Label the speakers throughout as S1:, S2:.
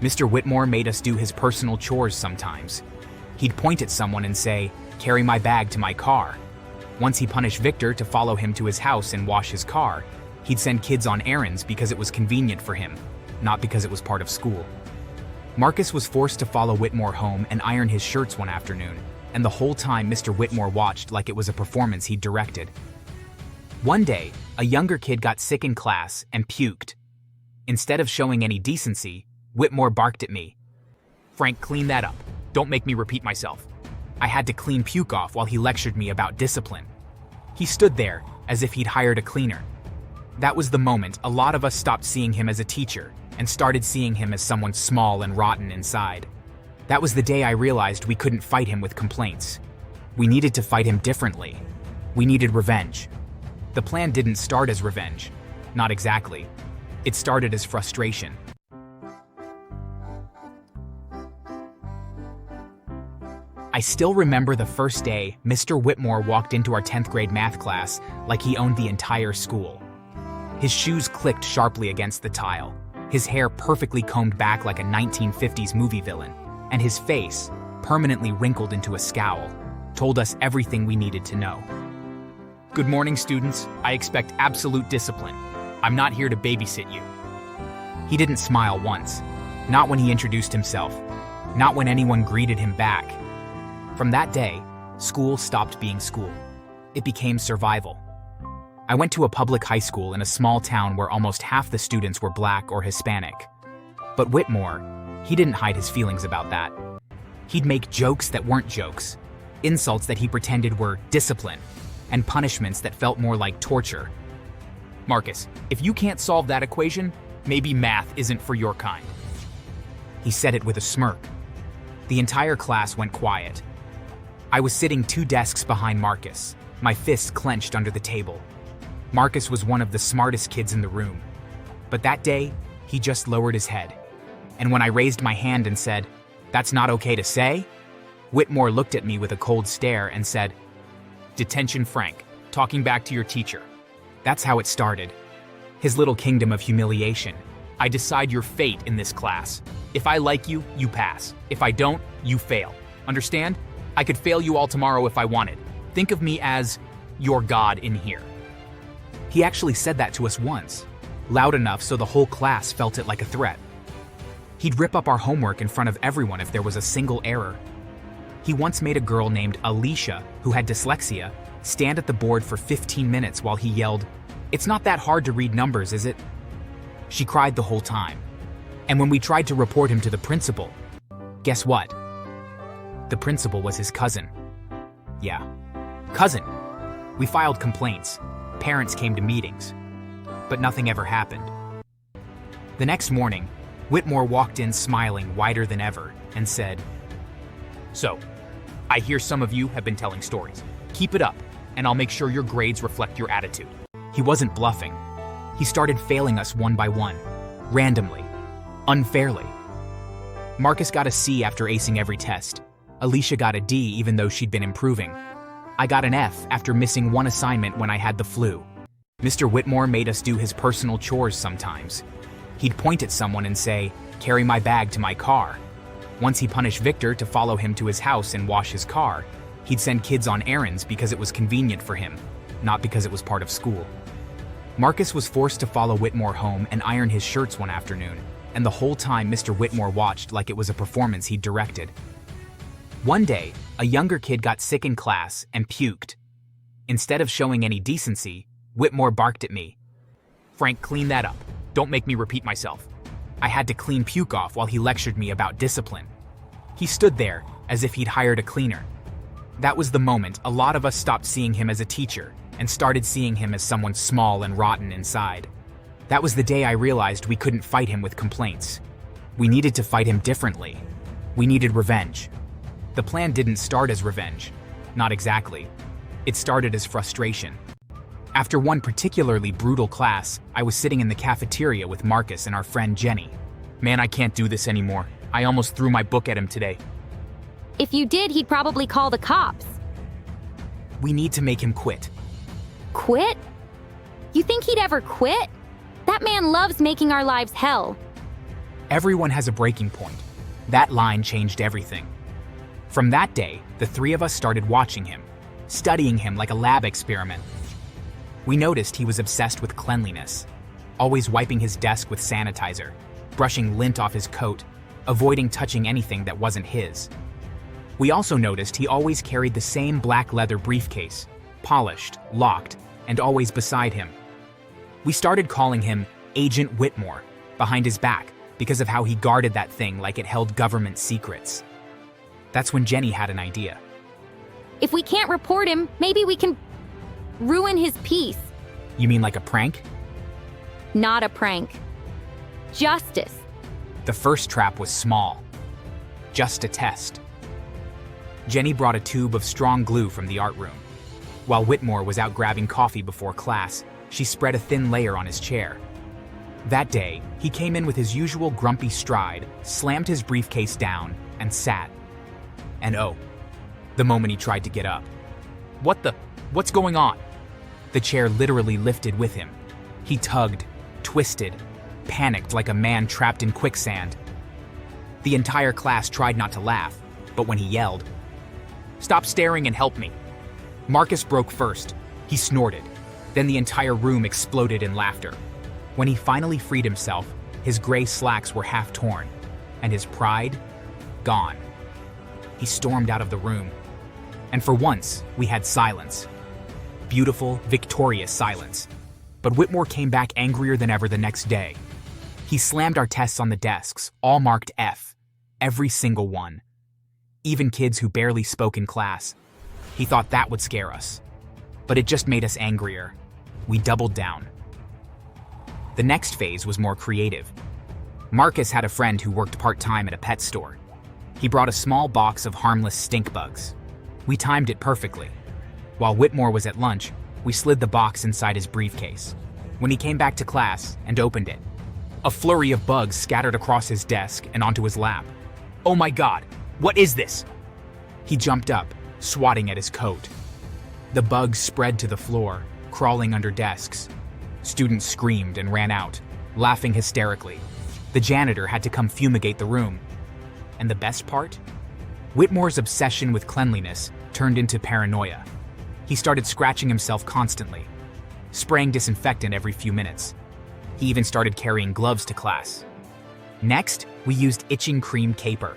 S1: Mr. Whitmore made us do his personal chores sometimes. He'd point at someone and say, "Carry my bag to my car." Once he punished Victor to follow him to his house and wash his car. He'd send kids on errands because it was convenient for him, not because it was part of school. Marcus was forced to follow Whitmore home and iron his shirts one afternoon, and the whole time Mr. Whitmore watched like it was a performance he'd directed. One day, a younger kid got sick in class and puked. Instead of showing any decency, Whitmore barked at me. "Frank, clean that up. Don't make me repeat myself." I had to clean puke off while he lectured me about discipline. He stood there as if he'd hired a cleaner. That was the moment a lot of us stopped seeing him as a teacher and started seeing him as someone small and rotten inside. That was the day I realized we couldn't fight him with complaints. We needed to fight him differently. We needed revenge. The plan didn't start as revenge. Not exactly. It started as frustration. I still remember the first day Mr. Whitmore walked into our 10th grade math class like he owned the entire school. His shoes clicked sharply against the tile, his hair perfectly combed back like a 1950s movie villain, and his face, permanently wrinkled into a scowl, told us everything we needed to know. "Good morning, students. I expect absolute discipline. I'm not here to babysit you." He didn't smile once, not when he introduced himself, not when anyone greeted him back. From that day, school stopped being school. It became survival. I went to a public high school in a small town where almost half the students were Black or Hispanic. But Whitmore, he didn't hide his feelings about that. He'd make jokes that weren't jokes, insults that he pretended were discipline, and punishments that felt more like torture. "Marcus, if you can't solve that equation, maybe math isn't for your kind." He said it with a smirk. The entire class went quiet. I was sitting 2 desks behind Marcus, my fists clenched under the table. Marcus was one of the smartest kids in the room. But that day, he just lowered his head. And when I raised my hand and said, "That's not okay to say," Whitmore looked at me with a cold stare and said, "Detention, Frank. Talking back to your teacher." That's how it started. His little kingdom of humiliation. "I decide your fate in this class. If I like you, you pass. If I don't, you fail. Understand? I could fail you all tomorrow if I wanted. Think of me as your God in here." He actually said that to us once, loud enough so the whole class felt it like a threat. He'd rip up our homework in front of everyone if there was a single error. He once made a girl named Alicia, who had dyslexia, stand at the board for 15 minutes while he yelled, "It's not that hard to read numbers, is it?" She cried the whole time. And when we tried to report him to the principal, guess what? The principal was his cousin. Yeah, cousin. We filed complaints. Parents came to meetings. But nothing ever happened. The next morning, Whitmore walked in smiling wider than ever and said, "So, I hear some of you have been telling stories. Keep it up, and I'll make sure your grades reflect your attitude." He wasn't bluffing. He started failing us one by one, randomly, unfairly. Marcus got a C after acing every test. Alicia got a D even though she'd been improving. I got an F after missing one assignment when I had the flu. Mr. Whitmore made us do his personal chores sometimes. He'd point at someone and say, "Carry my bag to my car." Once he punished Victor to follow him to his house and wash his car. He'd send kids on errands because it was convenient for him, not because it was part of school. Marcus was forced to follow Whitmore home and iron his shirts one afternoon, and the whole time Mr. Whitmore watched like it was a performance he'd directed. One day, a younger kid got sick in class and puked. Instead of showing any decency, Whitmore barked at me. "Frank, clean that up. Don't make me repeat myself." I had to clean puke off while he lectured me about discipline. He stood there as if he'd hired a cleaner. That was the moment a lot of us stopped seeing him as a teacher and started seeing him as someone small and rotten inside. That was the day I realized we couldn't fight him with complaints. We needed to fight him differently. We needed revenge. The plan didn't start as revenge. Not exactly. It started as frustration. After one particularly brutal class, I was sitting in the cafeteria with Marcus and our friend Jenny. "Man, I can't do this anymore. I almost threw my book at him today."
S2: If you did, he'd probably call the cops.
S1: "We need to make him quit."
S2: Quit? You think he'd ever quit? That man loves making our lives hell.
S1: Everyone has a breaking point. That line changed everything. From that day, the three of us started watching him, studying him like a lab experiment. We noticed he was obsessed with cleanliness, always wiping his desk with sanitizer, brushing lint off his coat, avoiding touching anything that wasn't his. We also noticed he always carried the same black leather briefcase, polished, locked, and always beside him. We started calling him Agent Whitmore behind his back because of how he guarded that thing like it held government secrets. That's when Jenny had an idea.
S2: If we can't report him, maybe we can ruin his peace.
S1: You mean like a prank?
S2: Not a prank. Justice.
S1: The first trap was small. Just a test. Jenny brought a tube of strong glue from the art room. While Whitmore was out grabbing coffee before class, she spread a thin layer on his chair. That day, he came in with his usual grumpy stride, slammed his briefcase down, and sat. And oh, the moment he tried to get up. What's going on? The chair literally lifted with him. He tugged, twisted, panicked like a man trapped in quicksand. The entire class tried not to laugh, but when he yelled, "Stop staring and help me!" Marcus broke first. He snorted. Then the entire room exploded in laughter. When he finally freed himself, his gray slacks were half torn, and his pride, gone. He stormed out of the room. And for once, we had silence. Beautiful, victorious silence. But Whitmore came back angrier than ever the next day. He slammed our tests on the desks, all marked F. Every single one. Even kids who barely spoke in class. He thought that would scare us. But it just made us angrier. We doubled down. The next phase was more creative. Marcus had a friend who worked part-time at a pet store. He brought a small box of harmless stink bugs. We timed it perfectly. While Whitmore was at lunch, we slid the box inside his briefcase. When he came back to class and opened it, a flurry of bugs scattered across his desk and onto his lap. "Oh my God, what is this?" He jumped up, swatting at his coat. The bugs spread to the floor, crawling under desks. Students screamed and ran out, laughing hysterically. The janitor had to come fumigate the room. And the best part? Whitmore's obsession with cleanliness turned into paranoia. He started scratching himself constantly, spraying disinfectant every few minutes. He even started carrying gloves to class. Next, we used itching cream caper.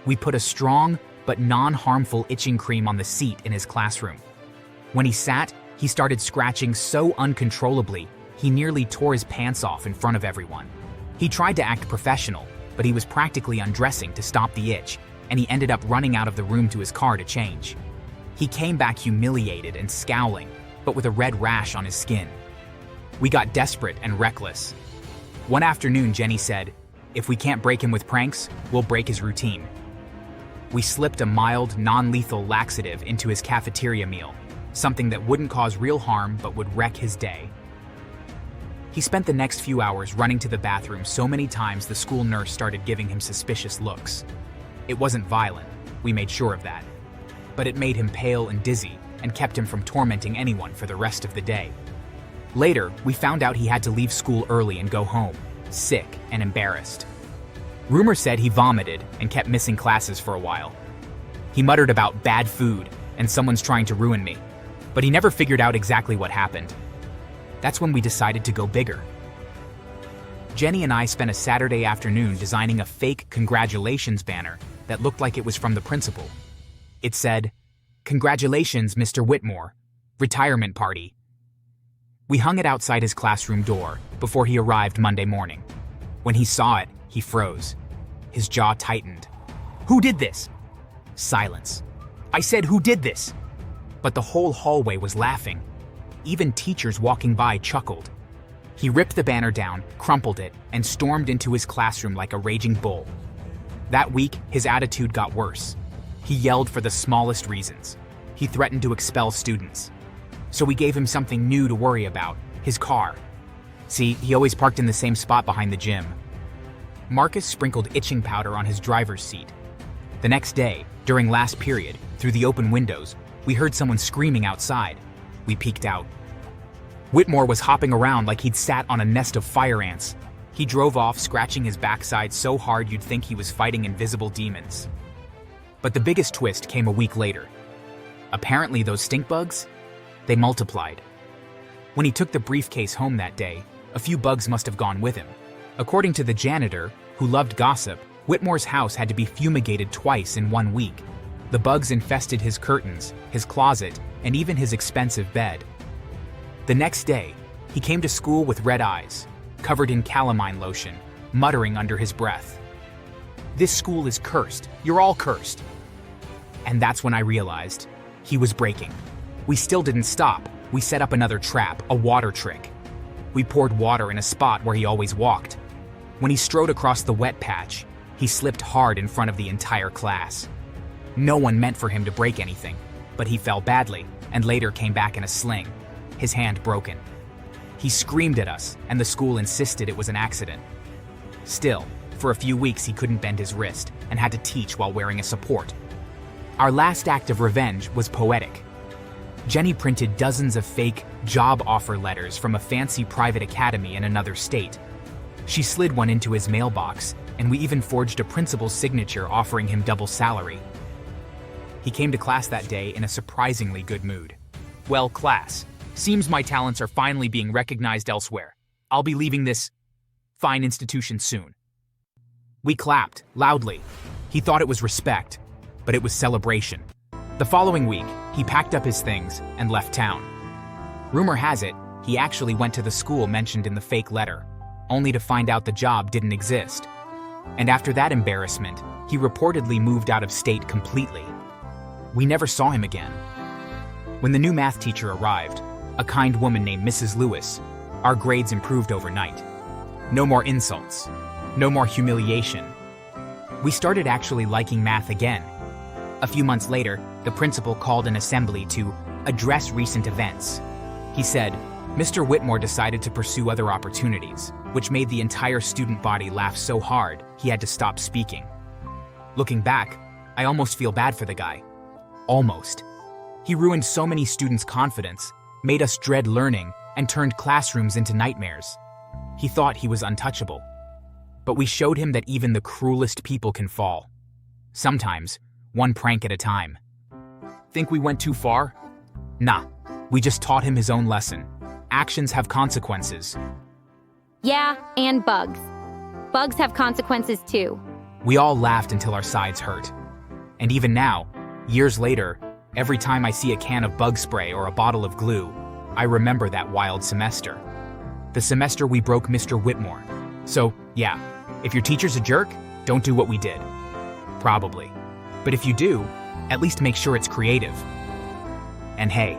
S1: We put a strong but non-harmful itching cream on the seat in his classroom. When he sat, he started scratching so uncontrollably, he nearly tore his pants off in front of everyone. He tried to act professional, but he was practically undressing to stop the itch, and he ended up running out of the room to his car to change. He came back humiliated and scowling, but with a red rash on his skin. We got desperate and reckless. One afternoon, Jenny said, "If we can't break him with pranks, we'll break his routine." We slipped a mild, non-lethal laxative into his cafeteria meal, something that wouldn't cause real harm but would wreck his day. He spent the next few hours running to the bathroom so many times the school nurse started giving him suspicious looks. It wasn't violent, we made sure of that. But it made him pale and dizzy and kept him from tormenting anyone for the rest of the day. Later, we found out he had to leave school early and go home, sick and embarrassed. Rumor said he vomited and kept missing classes for a while. He muttered about bad food and someone's trying to ruin me, but he never figured out exactly what happened. That's when we decided to go bigger. Jenny and I spent a Saturday afternoon designing a fake congratulations banner that looked like it was from the principal. It said, "Congratulations, Mr. Whitmore. Retirement party." We hung it outside his classroom door before he arrived Monday morning. When he saw it, he froze. His jaw tightened. "Who did this?" Silence. "I said, who did this?" But the whole hallway was laughing. Even teachers walking by chuckled. He ripped the banner down, crumpled it, and stormed into his classroom like a raging bull. That week, his attitude got worse. He yelled for the smallest reasons. He threatened to expel students. So we gave him something new to worry about, his car. See, he always parked in the same spot behind the gym. Marcus sprinkled itching powder on his driver's seat. The next day, during last period, through the open windows, we heard someone screaming outside. We peeked out. Whitmore was hopping around like he'd sat on a nest of fire ants. He drove off, scratching his backside so hard you'd think he was fighting invisible demons. But the biggest twist came a week later. Apparently those stink bugs, they multiplied. When he took the briefcase home that day, a few bugs must have gone with him. According to the janitor, who loved gossip, Whitmore's house had to be fumigated twice in 1 week. The bugs infested his curtains, his closet, and even his expensive bed. The next day, he came to school with red eyes, covered in calamine lotion, muttering under his breath, "This school is cursed. You're all cursed." And that's when I realized he was breaking. We still didn't stop. We set up another trap, a water trick. We poured water in a spot where he always walked. When he strode across the wet patch, he slipped hard in front of the entire class. No one meant for him to break anything, but he fell badly and later came back in a sling, his hand broken. He screamed at us, and the school insisted it was an accident. Still, for a few weeks he couldn't bend his wrist and had to teach while wearing a support. Our last act of revenge was Poetic. Jenny printed dozens of fake job offer letters from a fancy private academy in another state. She slid one into his mailbox, and we even forged a principal's signature offering him double salary. He came to class that day in a surprisingly good mood. "Well, class, seems my talents are finally being recognized elsewhere. I'll be leaving this fine institution soon." We clapped, loudly. He thought it was respect, but it was celebration. The following week, he packed up his things and left town. Rumor has it, he actually went to the school mentioned in the fake letter, only to find out the job didn't exist. And after that embarrassment, he reportedly moved out of state completely. We never saw him again. When the new math teacher arrived, a kind woman named Mrs. Lewis, our grades improved overnight. No more insults. No more humiliation. We started actually liking math again. A few months later, the principal called an assembly to address recent events. He said, Mr. Whitmore decided to pursue other opportunities, which made the entire student body laugh so hard he had to stop speaking. Looking back, I almost feel bad for the guy. Almost. He ruined so many students' confidence, made us dread learning, and turned classrooms into nightmares. He thought he was untouchable. But we showed him that even the cruelest people can fall. Sometimes, one prank at a time. Think we went too far? Nah, we just taught him his own lesson. Actions have consequences.
S2: Yeah, and bugs. Bugs have consequences too.
S1: We all laughed until our sides hurt. And even now, years later, every time I see a can of bug spray or a bottle of glue, I remember that wild semester. The semester we broke Mr. Whitmore. So, yeah, if your teacher's a jerk, don't do what we did. Probably. But if you do, at least make sure it's creative. And hey,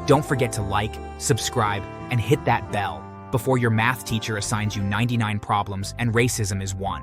S1: don't forget to like, subscribe, and hit that bell before your math teacher assigns you 99 problems and racism is one.